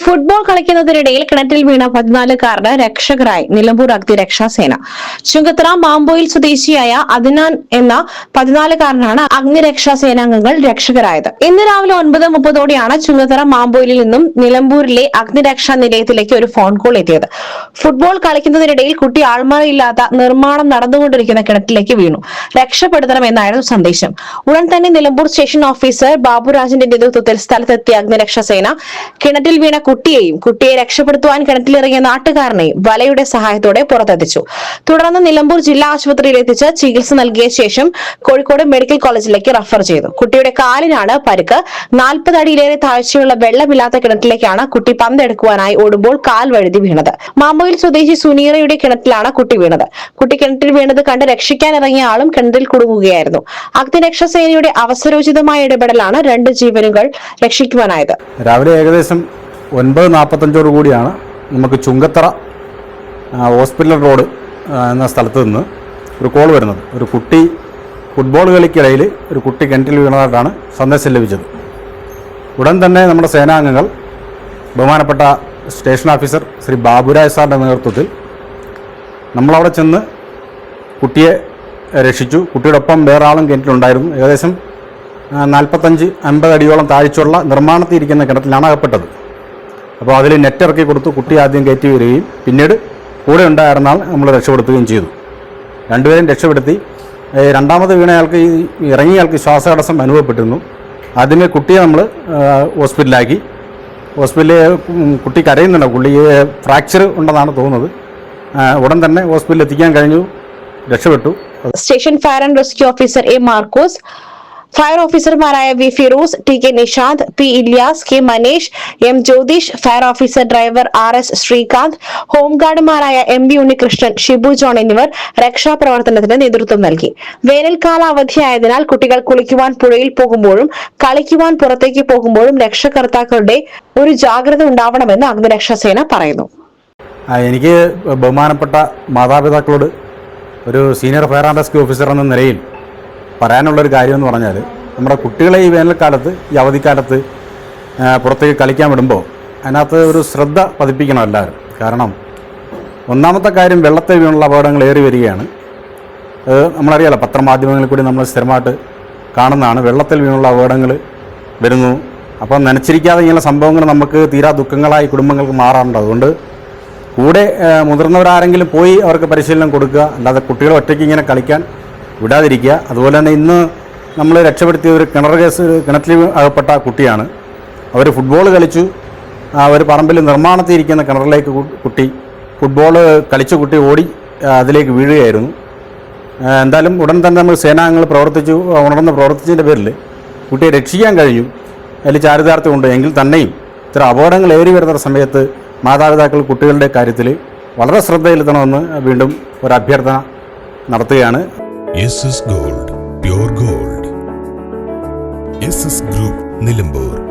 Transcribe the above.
Football കളിക്കുന്നതിനിടയിൽ കിണറ്റിൽ വീണ 14-കാരന് രക്ഷകരായി നിലമ്പൂർ അഗ്നിരക്ഷാസേന. ചുങ്കത്തറ മാമ്പോയിൽ സ്വദേശിയായ അദ്നാൻ എന്ന 14-കാരനാണ് അഗ്നിരക്ഷാസേനാംഗങ്ങൾ രക്ഷകരായത്. ഇന്ന് രാവിലെ 9:30ഓടെയാണ് ചുങ്കത്തറ മാമ്പോയിലിൽ നിന്നും നിലമ്പൂരിലെ അഗ്നിരക്ഷാ നിലയത്തിലേക്ക് ഒരു ഫോൺ കോൾ എത്തിയത്. ഫുട്ബോൾ കളിക്കുന്നതിനിടയിൽ കുട്ടി ആൾമറയില്ലാത്ത നിർമ്മാണം നടന്നുകൊണ്ടിരിക്കുന്ന കിണറ്റിലേക്ക് വീണു, രക്ഷപ്പെടുത്തണമെന്നായിരുന്നു സന്ദേശം. ഉടൻ തന്നെ നിലമ്പൂർ സ്റ്റേഷൻ ഓഫീസർ ബാബുരാജിന്റെ നേതൃത്വത്തിൽ സ്ഥലത്തെത്തിയ അഗ്നിരക്ഷാസേന കിണറ്റിൽ വീണ കുട്ടിയെ രക്ഷപ്പെടുത്തുവാൻ കിണറ്റിലിറങ്ങിയ നാട്ടുകാരനെയും വലയുടെ സഹായത്തോടെ പുറത്തെത്തിച്ചു. തുടർന്ന് നിലമ്പൂർ ജില്ലാ ആശുപത്രിയിൽ എത്തിച്ച് ചികിത്സ നൽകിയ ശേഷം കോഴിക്കോട് മെഡിക്കൽ കോളേജിലേക്ക് റഫർ ചെയ്തു. കുട്ടിയുടെ കാലിനാണ് പരിക്ക്. 40 അടിയിലേറെ താഴ്ചയുള്ള വെള്ളമില്ലാത്ത കിണറ്റിലേക്കാണ് കുട്ടി പന്തെടുക്കുവാനായി ഓടുമ്പോൾ കാൽ വഴുതി വീണത്. മാമ്പോയിൽ സ്വദേശി സുനീറയുടെ കിണറ്റിലാണ് കുട്ടി വീണത്. കുട്ടി കിണറ്റിൽ വീണത് കണ്ട് രക്ഷിക്കാനിറങ്ങിയ ആളും കിണറ്റിൽ കുടുങ്ങുകയായിരുന്നു. അഗ്നിരക്ഷാസേനയുടെ അവസരോചിതമായ ഇടപെടലാണ് 2 ജീവനുകൾ രക്ഷിക്കുവാനായത്. രാവിലെ ഏകദേശം 9:45 കൂടിയാണ് നമുക്ക് ചുങ്കത്തറ ഹോസ്പിറ്റൽ റോഡ് എന്ന സ്ഥലത്ത് നിന്ന് ഒരു കോൾ വരുന്നത്. ഒരു കുട്ടി ഫുട്ബോൾ കളിക്കിടയിൽ ഒരു കുട്ടി കിണറ്റിൽ വീണതായിട്ടാണ് സന്ദേശം ലഭിച്ചത്. ഉടൻ തന്നെ നമ്മുടെ സേനാംഗങ്ങൾ ബഹുമാനപ്പെട്ട സ്റ്റേഷൻ ഓഫീസർ ശ്രീ ബാബുരാജ് സാറിൻ്റെ നേതൃത്വത്തിൽ നമ്മളവിടെ ചെന്ന് കുട്ടിയെ രക്ഷിച്ചു. കുട്ടിയുടെ ഒപ്പം വേറെ ആളും കിണറ്റിലുണ്ടായിരുന്നു. ഏകദേശം 45-50 അടിയോളം താഴ്ചയുള്ള നിർമ്മാണത്തിരിക്കുന്ന കിണറ്റിലാണ് അകപ്പെട്ടത്. അപ്പോൾ അതിൽ നെറ്റ് ഇറക്കി കൊടുത്തു. കുട്ടി ആദ്യം കയറ്റി വരികയും പിന്നീട് കൂടെ ഉണ്ടായിരുന്ന ആൾ നമ്മൾ രക്ഷപ്പെടുത്തുകയും ചെയ്തു. 2 പേരെയും രക്ഷപ്പെടുത്തി. രണ്ടാമത് വീണയാൾക്ക് ഇറങ്ങിയയാൾക്ക് ശ്വാസതടസ്സം അനുഭവപ്പെട്ടിരുന്നു. ആദ്യമേ കുട്ടിയെ നമ്മൾ ഹോസ്പിറ്റലിലാക്കി. ഹോസ്പിറ്റലിൽ കുട്ടി കരയുന്നുണ്ട്. കുട്ടിയെ ഫ്രാക്ചർ ഉണ്ടെന്നാണ് തോന്നുന്നത്. ഉടൻ തന്നെ ഹോസ്പിറ്റലിൽ എത്തിക്കാൻ കഴിഞ്ഞു, രക്ഷപ്പെട്ടു. Station fire and rescue officer A Markose, fire ഓഫീസർമാരായ V Firoz, T K Nishanth, P Ilyas, K Manesh, M Jyothish, fire officer driver RS Sreekanth, ഹോംഗാർഡുമാരായ MB ഉണ്ണികൃഷ്ണൻ, ഷിബു ജോൺ എന്നിവർ രക്ഷാപ്രവർത്തനത്തിന് നേതൃത്വം നൽകി. വേനൽക്കാല അവധിയായതിനാൽ കുട്ടികൾ കുളിക്കുവാൻ പുഴയിൽ പോകുമ്പോഴും കളിക്കുവാൻ പുറത്തേക്ക് പോകുമ്പോഴും രക്ഷകർത്താക്കളുടെ ഒരു ജാഗ്രത ഉണ്ടാവണമെന്ന് അഗ്നിരക്ഷാസേന പറയുന്നു. എനിക്ക് ബഹുമാനപ്പെട്ട മാതാപിതാക്കളോട് ഒരു senior fire and rescue officer എന്ന നിലയിൽ പറയാനുള്ളൊരു കാര്യമെന്ന് പറഞ്ഞാൽ, നമ്മുടെ കുട്ടികളെ ഈ വേനൽക്കാലത്ത് ഈ അവധിക്കാലത്ത് പുറത്തേക്ക് കളിക്കാൻ വിടുമ്പോൾ അതിനകത്ത് ഒരു ശ്രദ്ധ പതിപ്പിക്കണം എല്ലാവരും. കാരണം ഒന്നാമത്തെ കാര്യം, വെള്ളത്തിൽ വീണുള്ള അപകടങ്ങൾ ഏറി വരികയാണ്. നമ്മളറിയാലോ, പത്രമാധ്യമങ്ങളിൽ കൂടി നമ്മൾ സ്ഥിരമായിട്ട് കാണുന്നതാണ്. വെള്ളത്തിൽ വീണുള്ള അപകടങ്ങൾ വരുന്നു. അപ്പം നനച്ചിരിക്കാതെ ഇങ്ങനെ സംഭവങ്ങൾ നമുക്ക് തീരാ ദുഃഖങ്ങളായി കുടുംബങ്ങൾക്ക് മാറാറുണ്ട്. അതുകൊണ്ട് കൂടെ മുതിർന്നവരാരെങ്കിലും പോയി അവർക്ക് പരിശീലനം കൊടുക്കുക, അല്ലാതെ കുട്ടികൾ ഒറ്റയ്ക്ക് ഇങ്ങനെ കളിക്കാൻ വിടാതിരിക്കുക. അതുപോലെ തന്നെ ഇന്ന് നമ്മൾ രക്ഷപ്പെടുത്തിയ ഒരു കിണറ്റിൽ അകപ്പെട്ട കുട്ടിയാണ്. അവർ ഫുട്ബോൾ കളിച്ചു. ഒരു പറമ്പിൽ നിർമ്മാണത്തിരിക്കുന്ന കിണറിലേക്ക് ഫുട്ബോൾ കളിച്ച കുട്ടി ഓടി അതിലേക്ക് വീഴുകയായിരുന്നു. എന്തായാലും ഉടൻ തന്നെ നമ്മൾ സേനാംഗങ്ങൾ ഉണർന്ന് പ്രവർത്തിച്ചതിൻ്റെ പേരിൽ കുട്ടിയെ രക്ഷിക്കാൻ കഴിഞ്ഞു. അതിൽ ചാരിതാർത്ഥ്യമുണ്ട്. എങ്കിൽ തന്നെയും ഇത്ര അപകടങ്ങൾ ഏറി വരുന്ന സമയത്ത് മാതാപിതാക്കൾ കുട്ടികളുടെ കാര്യത്തിൽ വളരെ ശ്രദ്ധയിലെത്തണമെന്ന് വീണ്ടും ഒരു അഭ്യർത്ഥന നടത്തുകയാണ്. SS Gold, Pure Gold. SS Group, Nilambur.